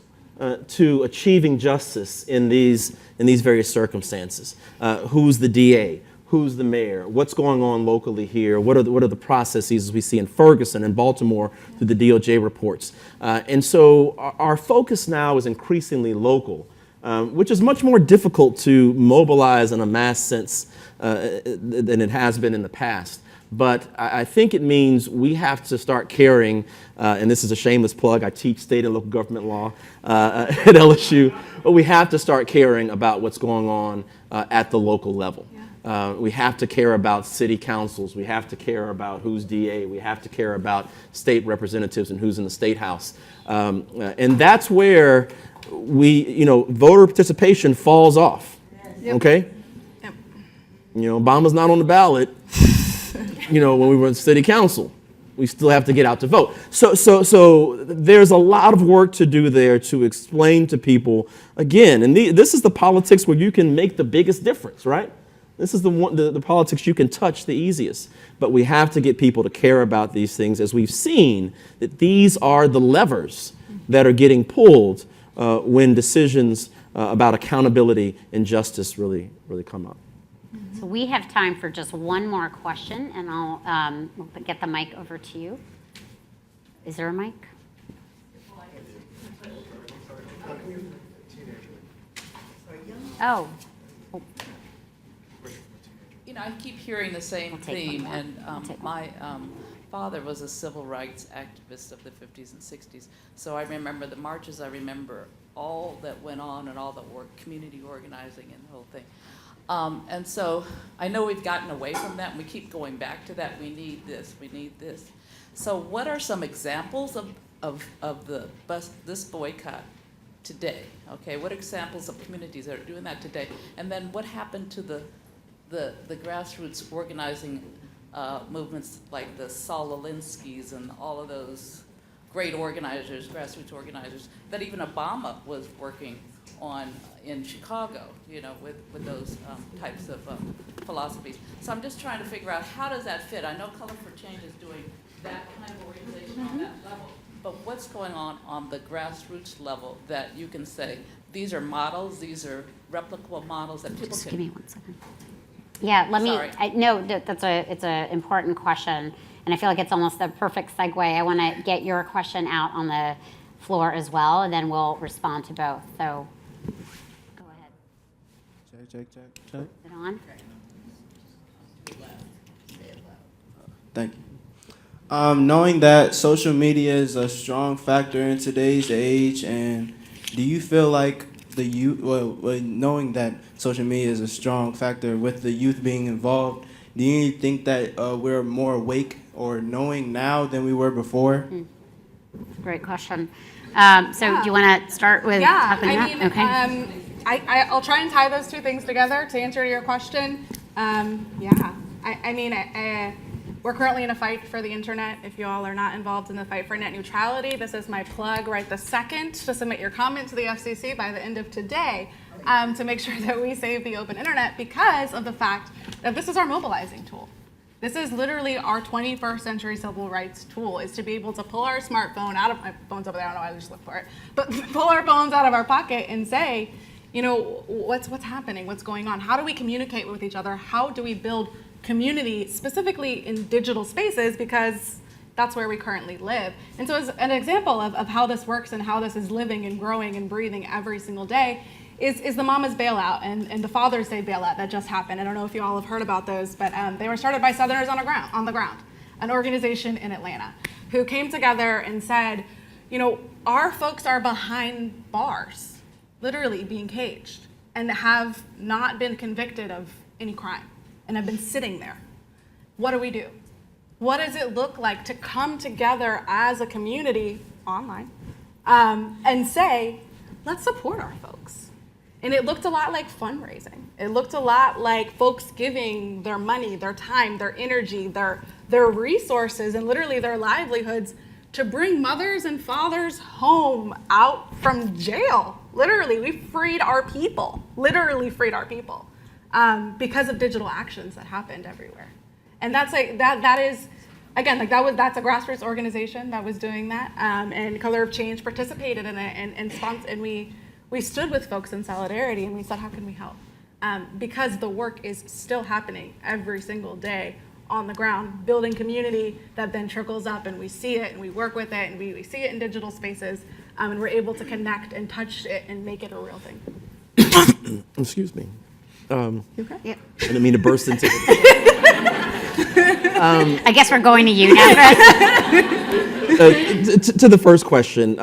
to achieving justice in these various circumstances. Who's the DA? Who's the mayor? What's going on locally here? What are the processes we see in Ferguson and Baltimore through the DOJ reports? And so our focus now is increasingly local, which is much more difficult to mobilize in a mass sense than it has been in the past. But I think it means we have to start caring, and this is a shameless plug, I teach state and local government law at LSU, but we have to start caring about what's going on at the local level. We have to care about city councils. We have to care about who's DA. We have to care about state representatives and who's in the state house. And that's where voter participation falls off. Okay? Obama's not on the ballot. When we were in city council, we still have to get out to vote. So there's a lot of work to do there to explain to people, again, and this is the politics where you can make the biggest difference, right? This is the politics you can touch the easiest. But we have to get people to care about these things, as we've seen that these are the levers that are getting pulled when decisions about accountability and justice really come up. So we have time for just one more question, and I'll get the mic over to you. Is there a mic? Oh. I keep hearing the same theme, and my father was a civil rights activist of the 50s and 60s, so I remember the marches, I remember all that went on and all the work, community organizing and the whole thing. And so I know we've gotten away from that, and we keep going back to that. We need this, we need this. So what are some examples of this boycott today? Okay, what examples of communities that are doing that today? And then what happened to the grassroots organizing movements like the Saul Alinsky's and all of those great organizers, grassroots organizers, that even Obama was working on in Chicago, with those types of philosophies. So I'm just trying to figure out, how does that fit? I know Color for Change is doing that kind of organization on that level, but what's going on the grassroots level that you can say, these are models, these are replicable models that people Just can... give me 1 second. Yeah, let me, Sorry. it's an important question, and I feel like it's almost the perfect segue. I want to get your question out on the floor as well, and then we'll respond to both. So go ahead. Check. Is it on? Thank you. Knowing that social media is a strong factor in today's age, and do you feel like the youth, knowing that social media is a strong factor with the youth being involved, do you think that we're more awake or knowing now than we were before? Great question. So do you want to start with talking about? Okay. I'll try and tie those two things together to answer your question. We're currently in a fight for the internet. If you all are not involved in the fight for net neutrality, this is my plug right this second to submit your comment to the FCC by the end of today to make sure that we save the open internet, because of the fact that this is our mobilizing tool. This is literally our 21st century civil rights tool, is to be able to pull our smartphone out of, my phone's over there, I don't know why I just looked for it, but pull our phones out of our pocket and say, what's happening, what's going on? How do we communicate with each other? How do we build community, specifically in digital spaces, because that's where we currently live. And so as an example of how this works and how this is living and growing and breathing every single day is the Mama's Bailout and the Father's Day bailout that just happened. I don't know if you all have heard about those, but they were started by Southerners on the ground, an organization in Atlanta, who came together and said, our folks are behind bars, literally being caged, and have not been convicted of any crime, and have been sitting there. What do we do? What does it look like to come together as a community online and say, let's support our folks? And it looked a lot like fundraising. It looked a lot like folks giving their money, their time, their energy, their resources, and literally their livelihoods to bring mothers and fathers home out from jail Literally, we freed our people, literally freed our people because of digital actions that happened everywhere. And that's like, that is, again, like that's a grassroots organization that was doing that, and Color of Change participated in it, and we stood with folks in solidarity, and we said, how can we help? Because the work is still happening every single day on the ground, building community that then trickles up, and we see it, and we work with it, and we see it in digital spaces, and we're able to connect and touch it and make it a real thing. Excuse me. You okay? Yep. I didn't mean to burst into I guess we're going to you now, Chris. to the first question,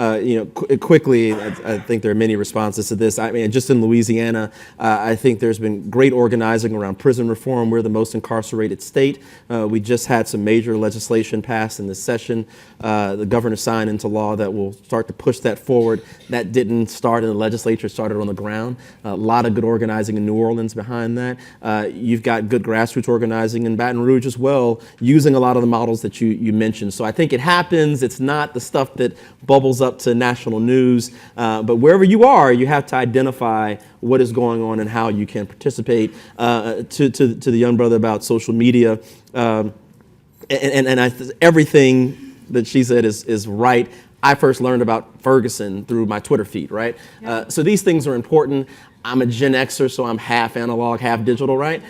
quickly, I think there are many responses to this. I mean, just in Louisiana, I think there's been great organizing around prison reform. We're the most incarcerated state. We just had some major legislation passed in this session. The governor signed into law that will start to push that forward. That didn't start in the legislature, it started on the ground. A lot of good organizing in New Orleans behind that. You've got good grassroots organizing in Baton Rouge as well, using a lot of the models that you mentioned. So I think it happens. It's not the stuff that bubbles up to national news, but wherever you are, you have to identify what is going on and how you can participate. To the young brother about social media, everything that she said is right. I first learned about Ferguson through my Twitter feed, right? Yeah. So these things are important. I'm a Gen Xer, so I'm half analog, half digital, right?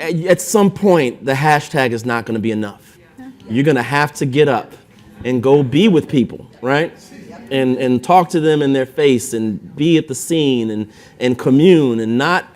At some point, the hashtag is not going to be enough. You're going to have to get up and go be with people, right? And talk to them in their face and be at the scene and commune and not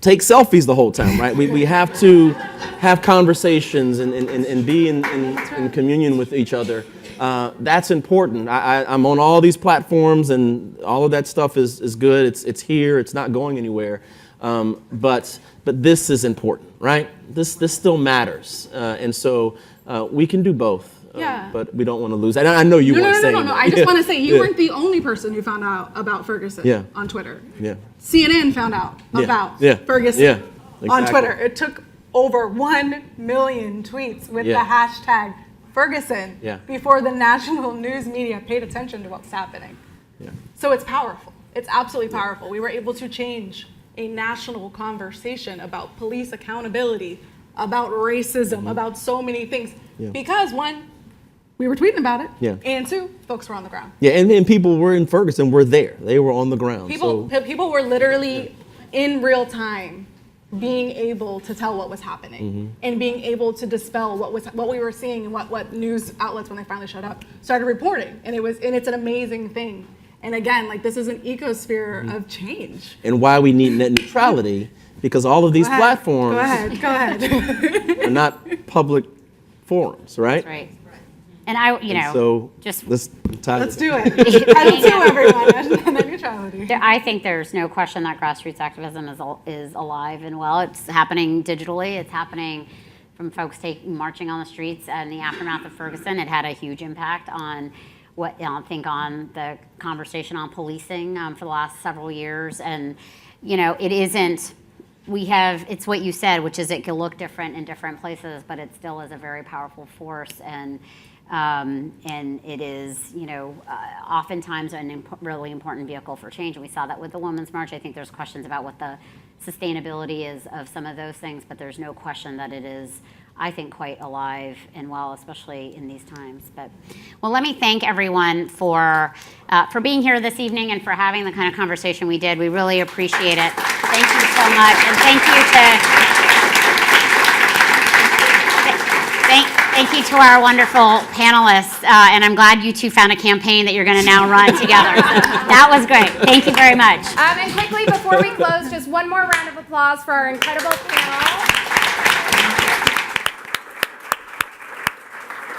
take selfies the whole time, right? We have to have conversations and be in communion with each other. That's important. I'm on all these platforms, and all of that stuff is good. It's here. It's not going anywhere. But this is important, right? This still matters, and so we can do both. Yeah. But we don't want to lose. And I know you weren't saying that. No. I just want to say you weren't the only person who found out about Ferguson on Twitter. Yeah. CNN found out about Ferguson on Twitter. It took over 1 million tweets with the hashtag Ferguson before the national news media paid attention to what's happening. Yeah. So it's powerful. It's absolutely powerful. We were able to change a national conversation about police accountability, about racism, about so many things. Yeah. Because one, we were tweeting about it, and two, folks were on the ground. Yeah, and people were in Ferguson were there. They were on the ground. People were literally in real time being able to tell what was happening and being able to dispel what we were seeing and what news outlets, when they finally showed up, started reporting. And it's an amazing thing. And again, like, this is an ecosphere of change. And why we need net neutrality, because all of these platforms go ahead. are not public forums, right? That's right. And so just let's do it. Title 2, everyone, net neutrality. I think there's no question that grassroots activism is alive and well. It's happening digitally. It's happening from folks marching on the streets in the aftermath of Ferguson. It had a huge impact on on the conversation on policing for the last several years. And, it isn't, it's what you said, which is it can look different in different places, but it still is a very powerful force. And it is, oftentimes a really important vehicle for change. And we saw that with the Women's March. I think there's questions about what the sustainability is of some of those things, but there's no question that it is, I think, quite alive and well, especially in these times. But, well, let me thank everyone for being here this evening and for having the kind of conversation we did. We really appreciate it. Thank you so much. And thank you to our wonderful panelists. And I'm glad you two found a campaign that you're going to now run together. So that was great. Thank you very much. And quickly, before we close, just one more round of applause for our incredible panel.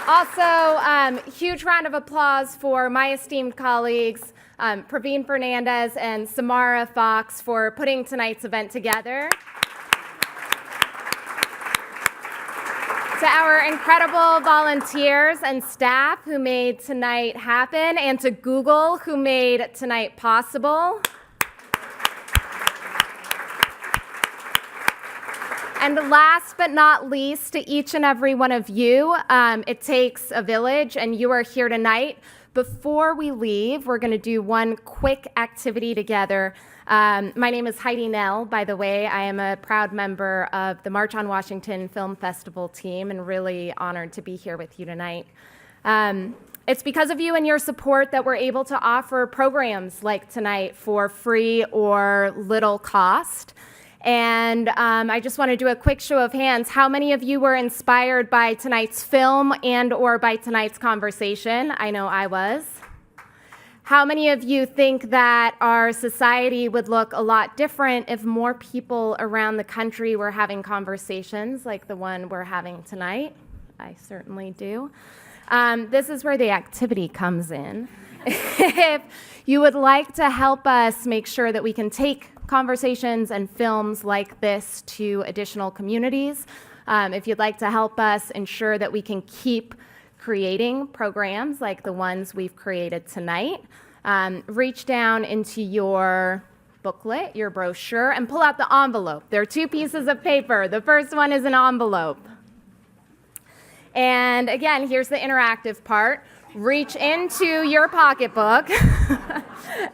Also, huge round of applause for my esteemed colleagues, Praveen Fernandez and Samara Fox, for putting tonight's event together. To our incredible volunteers and staff who made tonight happen, and to Google who made tonight possible. And last but not least, to each and every one of you, it takes a village, and you are here tonight. Before we leave, we're going to do one quick activity together. My name is Heidi Nell, by the way. I am a proud member of the March on Washington Film Festival team and really honored to be here with you tonight. It's because of you and your support that we're able to offer programs like tonight for free or little cost. And I just want to do a quick show of hands. How many of you were inspired by tonight's film and or by tonight's conversation? I know I was. How many of you think that our society would look a lot different if more people around the country were having conversations like the one we're having tonight? I certainly do. This is where the activity comes in. If you would like to help us make sure that we can take conversations and films like this to additional communities, if you'd like to help us ensure that we can keep creating programs like the ones we've created tonight, reach down into your booklet, your brochure, and pull out the envelope. There are 2 pieces of paper. The first one is an envelope. And again, here's the interactive part. Reach into your pocketbook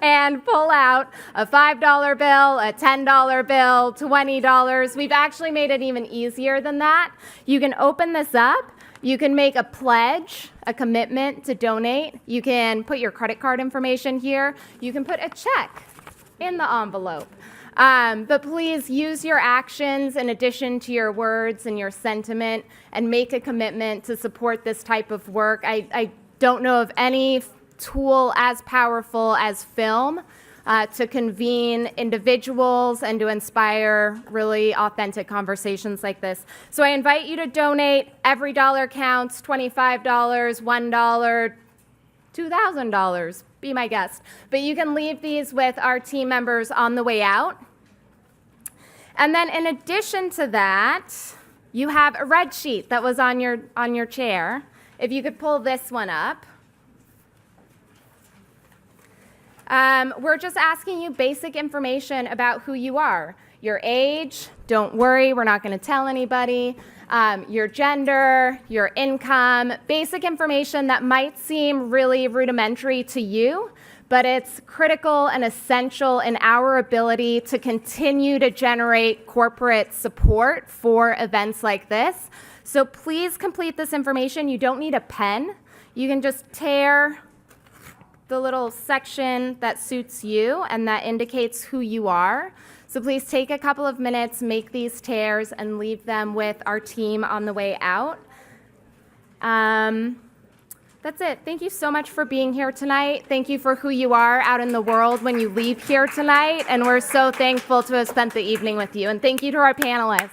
and pull out a $5 bill, a $10 bill, $20. We've actually made it even easier than that. You can open this up. You can make a pledge, a commitment to donate. You can put your credit card information here. You can put a check in the envelope. But please use your actions in addition to your words and your sentiment and make a commitment to support this type of work. I don't know of any tool as powerful as film to convene individuals and to inspire really authentic conversations like this. So I invite you to donate. Every dollar counts. $25, $1, $2,000. Be my guest. But you can leave these with our team members on the way out. And then in addition to that, you have a red sheet that was on your chair. If you could pull this one up. We're just asking you basic information about who you are. Your age, don't worry, we're not going to tell anybody. Your gender, your income, basic information that might seem really rudimentary to you, but it's critical and essential in our ability to continue to generate corporate support for events like this. So please complete this information. You don't need a pen. You can just tear the little section that suits you and that indicates who you are. So please take a couple of minutes, make these tears, and leave them with our team on the way out. That's it. Thank you so much for being here tonight. Thank you for who you are out in the world when you leave here tonight. And we're so thankful to have spent the evening with you. And thank you to our panelists.